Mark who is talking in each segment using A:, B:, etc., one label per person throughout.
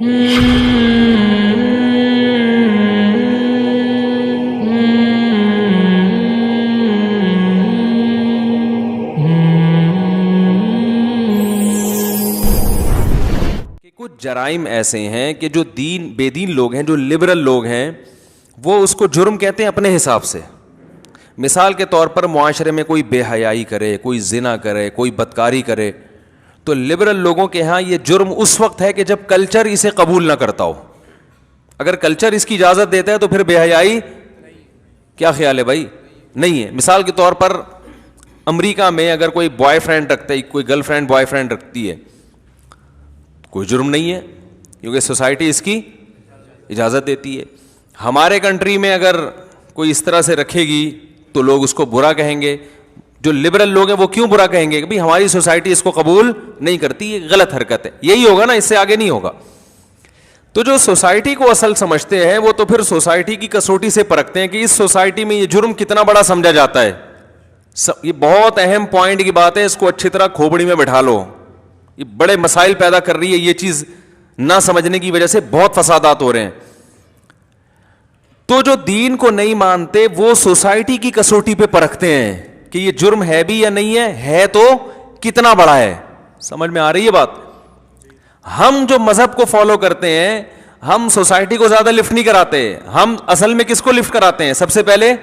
A: کچھ جرائم ایسے ہیں کہ جو بے دین لوگ ہیں، جو لبرل لوگ ہیں، وہ اس کو جرم کہتے ہیں اپنے حساب سے. مثال کے طور پر معاشرے میں کوئی بے حیائی کرے، کوئی زنا کرے، کوئی بدکاری کرے، تو لبرل لوگوں کے ہاں یہ جرم اس وقت ہے کہ جب کلچر اسے قبول نہ کرتا ہو. اگر کلچر اس کی اجازت دیتا ہے تو پھر بے حیائی کیا خیال ہے بھائی؟ نہیں ہے. مثال کے طور پر امریکہ میں اگر کوئی بوائے فرینڈ رکھتا ہے، کوئی گرل فرینڈ بوائے فرینڈ رکھتی ہے، کوئی جرم نہیں ہے کیونکہ سوسائٹی اس کی اجازت دیتی ہے. ہمارے کنٹری میں اگر کوئی اس طرح سے رکھے گی تو لوگ اس کو برا کہیں گے. جو لبرل لوگ ہیں وہ کیوں برا کہیں گے کہ بھئی ہماری سوسائٹی اس کو قبول نہیں کرتی، یہ غلط حرکت ہے. یہی ہوگا نا، اس سے آگے نہیں ہوگا. تو جو سوسائٹی کو اصل سمجھتے ہیں وہ تو پھر سوسائٹی کی کسوٹی سے پرکھتے ہیں کہ اس سوسائٹی میں یہ جرم کتنا بڑا سمجھا جاتا ہے. یہ بہت اہم پوائنٹ کی بات ہے، اس کو اچھی طرح کھوپڑی میں بٹھا لو. یہ بڑے مسائل پیدا کر رہی ہے یہ چیز، نہ سمجھنے کی وجہ سے بہت فسادات ہو رہے ہیں. تو جو دین کو نہیں مانتے وہ سوسائٹی کی کسوٹی پہ پرکھتے ہیں کہ یہ جرم ہے بھی یا نہیں ہے تو کتنا بڑا ہے. سمجھ میں آ رہی ہے بات؟ ہم جو مذہب کو فالو کرتے ہیں ہم سوسائٹی کو زیادہ لفٹ نہیں کراتے. ہم اصل میں کس کو لفٹ کراتے ہیں؟ سب سے پہلے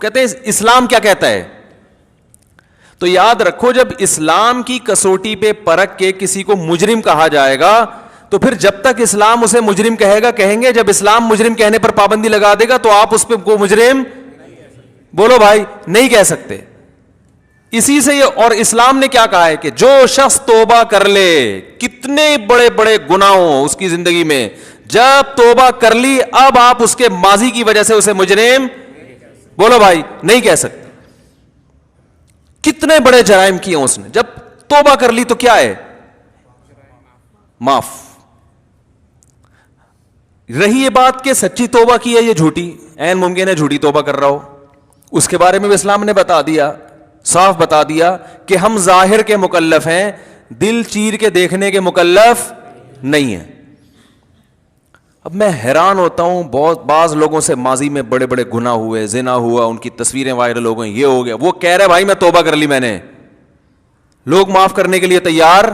A: کہتے ہیں اسلام کیا کہتا ہے. تو یاد رکھو، جب اسلام کی کسوٹی پہ پرکھ کے کسی کو مجرم کہا جائے گا تو پھر جب تک اسلام اسے مجرم کہے گا کہیں گے. جب اسلام مجرم کہنے پر پابندی لگا دے گا تو آپ اس پہ کو مجرم بولو بھائی نہیں کہہ سکتے. اسی سے یہ، اور اسلام نے کیا کہا ہے کہ جو شخص توبہ کر لے، کتنے بڑے بڑے گناہ ہوں اس کی زندگی میں، جب توبہ کر لی اب آپ اس کے ماضی کی وجہ سے اسے مجرم بولو بھائی نہیں کہہ سکتے. کتنے بڑے جرائم کیے اس نے، جب توبہ کر لی تو کیا ہے؟ معاف. رہی یہ بات کہ سچی توبہ کی ہے یہ جھوٹی، عین ممکن ہے جھوٹی توبہ کر رہا ہو، اس کے بارے میں بھی اسلام نے بتا دیا، صاف بتا دیا کہ ہم ظاہر کے مکلف ہیں، دل چیر کے دیکھنے کے مکلف نہیں ہیں. اب میں حیران ہوتا ہوں، بہت بعض لوگوں سے ماضی میں بڑے بڑے گناہ ہوئے، زنا ہوا، ان کی تصویریں وائرل ہو گئیں، یہ ہو گیا، وہ کہہ رہے بھائی میں توبہ کر لی میں نے. لوگ معاف کرنے کے لیے تیار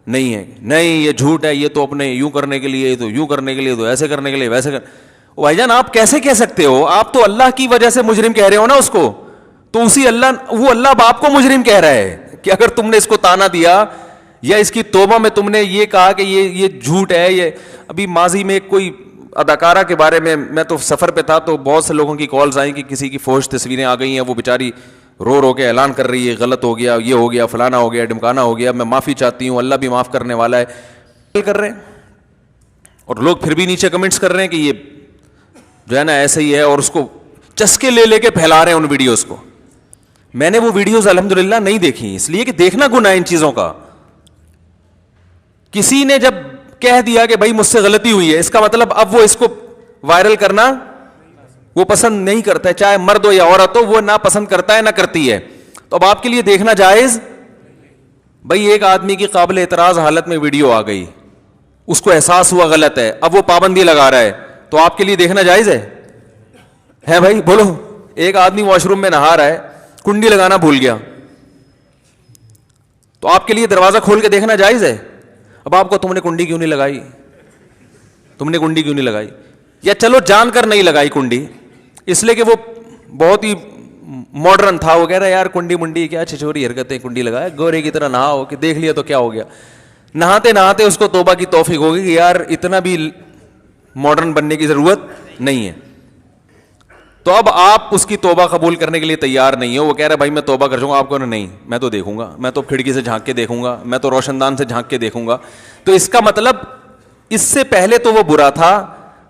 A: نہیں ہے. نہیں یہ جھوٹ ہے، یہ تو اپنے یوں کرنے کے لیے، تو یوں کرنے کے لیے، تو ایسے کرنے کے لیے، ویسے بھائی جان آپ کیسے کہہ سکتے ہو؟ آپ تو اللہ کی وجہ سے مجرم کہہ رہے ہو نا اس کو، تو اسی اللہ، وہ اللہ باپ کو مجرم کہہ رہا ہے کہ اگر تم نے اس کو تانا دیا یا اس کی توبہ میں تم نے یہ کہا کہ یہ جھوٹ ہے. یہ ابھی ماضی میں کوئی اداکارہ کے بارے میں تو سفر پہ تھا تو بہت سے لوگوں کی کالز آئیں کہ کسی کی فوش تصویریں آ گئی ہیں، وہ بیچاری رو رو کے اعلان کر رہی ہے غلط ہو گیا، یہ ہو گیا، فلانا ہو گیا، ڈمکانا ہو گیا، میں معافی چاہتی ہوں، اللہ بھی معاف کرنے والا ہے. کر رہے ہیں اور لوگ پھر بھی نیچے کمنٹس کر رہے ہیں کہ یہ جو ہے نا ایسے ہی ہے، اور اس کو چسکے لے کے پھیلا رہے ہیں ان ویڈیوز کو. میں نے وہ ویڈیوز الحمدللہ نہیں دیکھی، اس لیے کہ دیکھنا گناہ ان چیزوں کا. کسی نے جب کہہ دیا کہ بھائی مجھ سے غلطی ہوئی ہے، اس کا مطلب اب وہ اس کو وائرل کرنا وہ پسند نہیں کرتا ہے، چاہے مرد ہو یا عورت ہو، وہ نہ پسند کرتا ہے نہ کرتی ہے. تو اب آپ کے لیے دیکھنا جائز؟ بھائی ایک آدمی کی قابل اعتراض حالت میں ویڈیو آ گئی، اس کو احساس ہوا غلط ہے، اب وہ پابندی لگا رہا ہے، تو آپ کے لیے دیکھنا جائز ہے بھائی بولو؟ ایک آدمی واش روم میں نہا رہا ہے، کنڈی لگانا بھول گیا، تو آپ کے لیے دروازہ کھول کے دیکھنا جائز ہے؟ اب آپ کو تم نے کنڈی کیوں نہیں لگائی، تم نے کنڈی کیوں نہیں لگائی، یا چلو جان کر نہیں لگائی کنڈی اس لیے کہ وہ بہت ہی ماڈرن تھا، وہ کہہ رہا ہے یار کنڈی منڈی کیا چھچوری حرکتیں، کنڈی لگایا، گورے کی طرح نہا ہو کہ دیکھ لیا تو کیا ہو گیا. نہاتے نہاتے اس کو توبہ کی توفیق ہوگی کہ یار اتنا بھی ماڈرن بننے کی ضرورت نہیں ہے. تو اب آپ اس کی توبہ قبول کرنے کے لیے تیار نہیں ہو. وہ کہہ رہا ہے بھائی میں توبہ کر جاؤں گا، آپ کو نہیں، میں تو دیکھوں گا، میں تو کھڑکی سے جھانک کے دیکھوں گا، میں تو روشن دان سے جھانک کے دیکھوں گا. تو اس کا مطلب اس سے پہلے تو وہ برا تھا،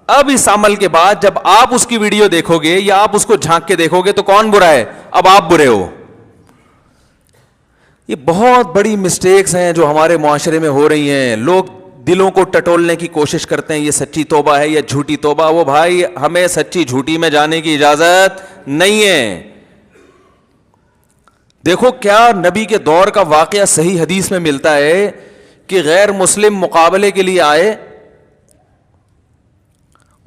A: اب اس عمل کے بعد جب آپ اس کی ویڈیو دیکھو گے یا آپ اس کو جھانک کے دیکھو گے تو کون برا ہے؟ اب آپ برے ہو. یہ بہت بڑی مسٹیکس ہیں جو ہمارے معاشرے میں ہو رہی ہیں. لوگ دلوں کو ٹٹولنے کی کوشش کرتے ہیں، یہ سچی توبہ ہے یا جھوٹی توبہ. وہ بھائی ہمیں سچی جھوٹی میں جانے کی اجازت نہیں ہے. دیکھو کیا نبی کے دور کا واقعہ صحیح حدیث میں ملتا ہے کہ غیر مسلم مقابلے کے لیے آئے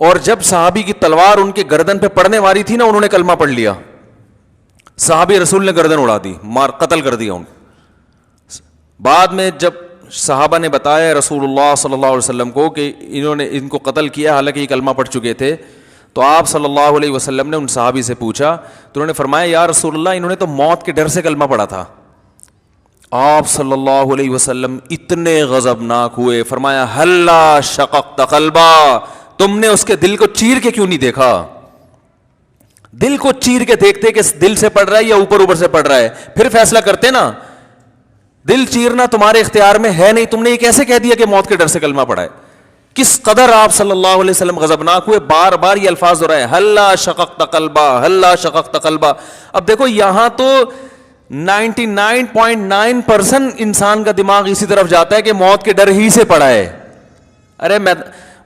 A: اور جب صحابی کی تلوار ان کے گردن پہ پڑنے والی تھی نا, انہوں نے کلمہ پڑھ لیا, صحابی رسول نے گردن اڑا دی, قتل کر دیا ان. بعد میں جب صحابہ نے بتایا رسول اللہ صلی اللہ علیہ وسلم کو کہ انہوں نے ان کو قتل کیا, حالانکہ یہ کلمہ پڑھ چکے تھے, تو آپ صلی اللہ علیہ وسلم نے ان صحابی سے پوچھا, تو انہوں نے فرمایا یا رسول اللہ انہوں نے تو موت کے ڈر سے کلمہ پڑھا تھا. آپ صلی اللہ علیہ وسلم اتنے غضبناک ہوئے, فرمایا ہلا شققت قلبا, تم نے اس کے دل کو چیر کے کیوں نہیں دیکھا؟ دل کو چیر کے دیکھتے کہ دل سے پڑھ رہا ہے یا اوپر اوپر سے پڑھ رہا ہے, پھر فیصلہ کرتے نا. دل چیرنا تمہارے اختیار میں ہے نہیں, تم نے یہ کیسے کہہ دیا کہ موت کے ڈر سے کلمہ پڑھا ہے؟ کس قدر آپ صلی اللہ علیہ وسلم غضبناک ہوئے, بار بار یہ الفاظ دہرائے ہلا شققت قلبا, ہلا شققت قلبا. اب دیکھو یہاں تو 99.9% انسان کا دماغ اسی طرف جاتا ہے کہ موت کے ڈر ہی سے پڑا ہے. ارے میں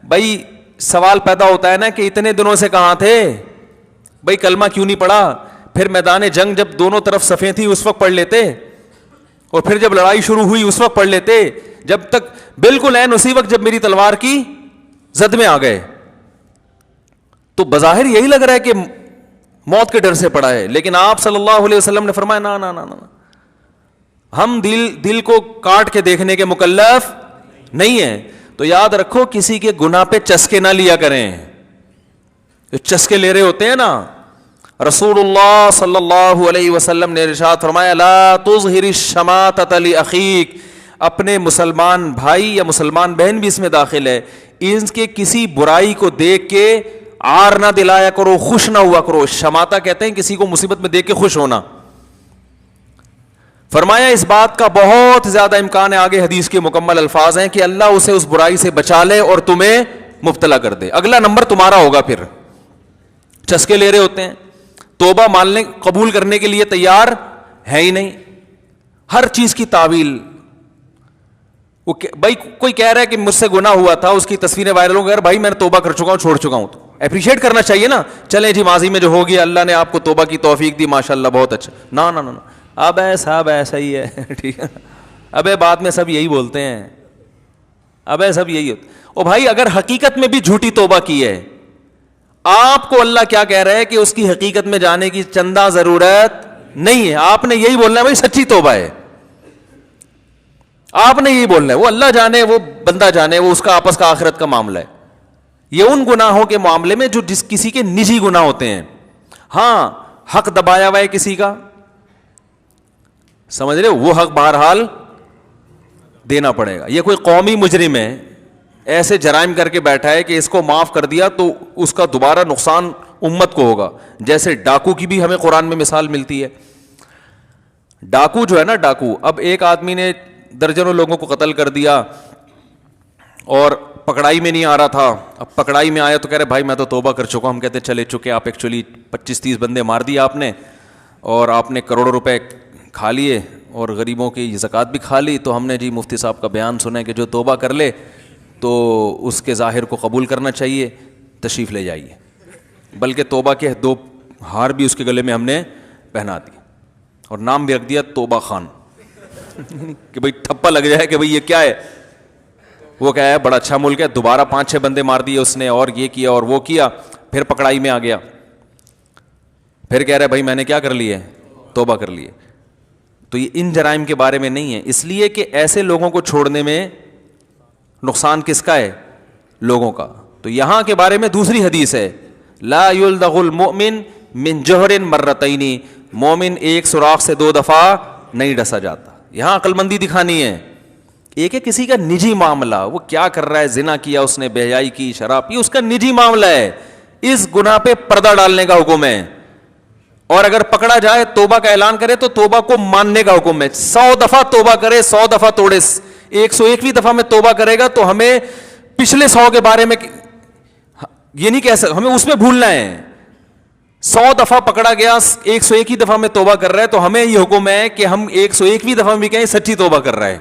A: بھائی سوال پیدا ہوتا ہے نا کہ اتنے دنوں سے کہاں تھے بھائی, کلمہ کیوں نہیں پڑھا؟ پھر میدان جنگ جب دونوں طرف صفیں تھیں اس وقت پڑھ لیتے, اور پھر جب لڑائی شروع ہوئی اس وقت پڑھ لیتے, جب تک بالکل عین اسی وقت جب میری تلوار کی زد میں آ گئے. تو بظاہر یہی لگ رہا ہے کہ موت کے ڈر سے پڑا ہے, لیکن آپ صلی اللہ علیہ وسلم نے فرمایا نا نا نا نا, ہم دل کو کاٹ کے دیکھنے کے مکلف نہیں ہیں. تو یاد رکھو کسی کے گناہ پہ چسکے نہ لیا کریں, جو چسکے لے رہے ہوتے ہیں نا. رسول اللہ صلی اللہ علیہ وسلم نے ارشاد فرمایا لا تظہر الشماتۃ لاخیک, اپنے مسلمان بھائی یا مسلمان بہن بھی اس میں داخل ہے, ان کے کسی برائی کو دیکھ کے عار نہ دلایا کرو, خوش نہ ہوا کرو. شماتہ کہتے ہیں کسی کو مصیبت میں دیکھ کے خوش ہونا. فرمایا اس بات کا بہت زیادہ امکان ہے, آگے حدیث کے مکمل الفاظ ہیں کہ اللہ اسے اس برائی سے بچا لے اور تمہیں مبتلا کر دے, اگلا نمبر تمہارا ہوگا. پھر چسکے لے رہے ہوتے ہیں, توبہ ماننے قبول کرنے کے لیے تیار ہے ہی نہیں, ہر چیز کی تعویل. بھائی کوئی کہہ رہا ہے کہ مجھ سے گناہ ہوا تھا, اس کی تصویریں وائرل ہو گئی, بھائی میں نے توبہ کر چکا ہوں, چھوڑ چکا ہوں, تو اپریشیٹ کرنا چاہیے نا. چلیں جی ماضی میں جو ہو گیا اللہ نے آپ کو توبہ کی توفیق دی, ماشاءاللہ بہت اچھا. نا نا نا, اب صاحب ایسا ہی ہے ٹھیک ہے, ابے بعد میں سب یہی بولتے ہیں, ابے سب یہی ہوتا. او بھائی اگر حقیقت میں بھی جھوٹی توبہ کی ہے, آپ کو اللہ کیا کہہ رہا ہے کہ اس کی حقیقت میں جانے کی چندہ ضرورت نہیں ہے, آپ نے یہی بولنا ہے بھائی سچی توبہ ہے, آپ نے یہی بولنا ہے. وہ اللہ جانے, وہ بندہ جانے, وہ اس کا آپس کا آخرت کا معاملہ ہے. یہ ان گناہوں کے معاملے میں جو کسی کے نجی گناہ ہوتے ہیں. ہاں حق دبایا ہوا ہے کسی کا, سمجھ رہے ہو, وہ حق بہرحال دینا پڑے گا. یہ کوئی قومی مجرم ہے, ایسے جرائم کر کے بیٹھا ہے کہ اس کو معاف کر دیا تو اس کا دوبارہ نقصان امت کو ہوگا. جیسے ڈاکو کی بھی ہمیں قرآن میں مثال ملتی ہے. ڈاکو جو ہے نا, ڈاکو, اب ایک آدمی نے درجنوں لوگوں کو قتل کر دیا اور پکڑائی میں نہیں آ رہا تھا. اب پکڑائی میں آیا تو کہہ رہے بھائی میں تو توبہ کر چکا ہوں. ہم کہتے چلے چکے, آپ ایکچولی 25-30 بندے مار دیے آپ نے, اور آپ نے کروڑوں روپے کھا لیے اور غریبوں کی زکوٰۃ بھی کھا لی. تو ہم نے جی مفتی صاحب کا بیان سنا ہے کہ جو توبہ کر لے تو اس کے ظاہر کو قبول کرنا چاہیے, تشریف لے جائیے. بلکہ توبہ کے 2 ہار بھی اس کے گلے میں ہم نے پہنا دی, اور نام بھی رکھ دیا توبہ خان کہ بھئی ٹھپا لگ جائے کہ بھئی یہ کیا ہے. وہ کیا ہے, بڑا اچھا ملک ہے. دوبارہ 5-6 بندے مار دیے اس نے, اور یہ کیا اور وہ کیا, پھر پکڑائی میں آ گیا. پھر کہہ رہے بھائی میں نے کیا کر لی ہے, توبہ کر لی ہے. تو یہ ان جرائم کے بارے میں نہیں ہے, اس لیے کہ ایسے لوگوں کو چھوڑنے میں نقصان کس کا ہے, لوگوں کا. تو یہاں کے بارے میں دوسری حدیث ہے, لا یلدغ المؤمن من جوہر مرتین, مومن ایک سوراخ سے 2 دفعہ نہیں ڈسا جاتا. یہاں عقل مندی دکھانی ہے. ایک ہے کسی کا نجی معاملہ, وہ کیا کر رہا ہے, زنا کیا اس نے, بے حیائی کی, شراب پی, اس کا نجی معاملہ ہے. اس گناہ پہ پردہ ڈالنے کا حکم ہے, اور اگر پکڑا جائے توبہ کا اعلان کرے تو توبہ کو ماننے کا حکم ہے. 100 دفعہ توبہ کرے, 100 دفعہ توڑے, 101ویں دفعہ میں توبہ کرے گا تو ہمیں پچھلے 100 کے بارے میں یہ نہیں کہہ سکتے, ہمیں اس میں بھولنا ہے. 100 دفعہ پکڑا گیا, 101ویں دفعہ میں توبہ کر رہا ہے, تو ہمیں یہ حکم ہے کہ ہم 101ویں دفعہ بھی کہیں سچی توبہ کر رہا ہے.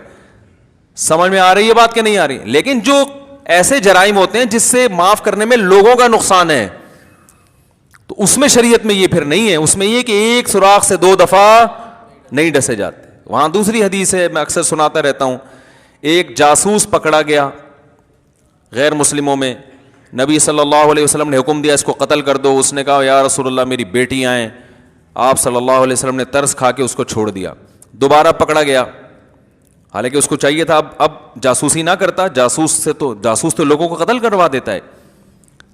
A: سمجھ میں آ رہی ہے بات کہ نہیں آ رہی؟ لیکن جو ایسے جرائم ہوتے ہیں جس سے معاف کرنے میں لوگوں کا نقصان ہے, تو اس میں شریعت میں یہ پھر نہیں ہے. اس میں یہ کہ ایک سوراخ سے 2 دفعہ نہیں ڈسے جاتے. وہاں دوسری حدیث ہے, میں اکثر سناتا رہتا ہوں. ایک جاسوس پکڑا گیا غیر مسلموں میں, نبی صلی اللہ علیہ وسلم نے حکم دیا اس کو قتل کر دو. اس نے کہا یا رسول اللہ میری بیٹیاں ہیں. آپ صلی اللہ علیہ وسلم نے ترس کھا کے اس کو چھوڑ دیا. دوبارہ پکڑا گیا, حالانکہ اس کو چاہیے تھا اب جاسوسی نہ کرتا, جاسوس تو لوگوں کو قتل کروا دیتا ہے.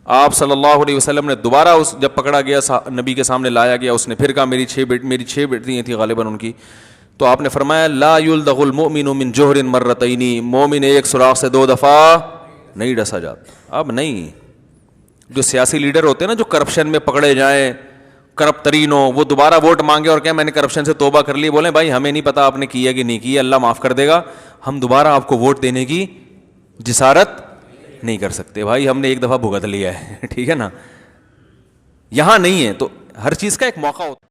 A: آپ صلی اللہ علیہ وسلم نے دوبارہ جب پکڑا گیا نبی کے سامنے لایا گیا, اس نے پھر کہا میری 6 بیٹیاں تھیں غالباً ان کی. تو آپ نے فرمایا لا یلدغ المؤمن من جوہر مرتین, مومن ایک سوراخ سے 2 دفعہ نہیں ڈسا جاتا. اب نہیں, جو سیاسی لیڈر ہوتے ہیں نا جو کرپشن میں پکڑے جائیں, کرپٹ ترین ہو, وہ دوبارہ ووٹ مانگے اور کیا میں نے کرپشن سے توبہ کر لی, بولیں بھائی ہمیں نہیں پتا آپ نے کیا کہ نہیں کیا, اللہ معاف کر دے گا, ہم دوبارہ آپ کو ووٹ دینے کی جسارت نہیں کر سکتے. بھائی ہم نے ایک دفعہ بھگت لیا ہے, ٹھیک ہے نا. یہاں نہیں ہے, تو ہر چیز کا ایک موقع ہوتا ہے.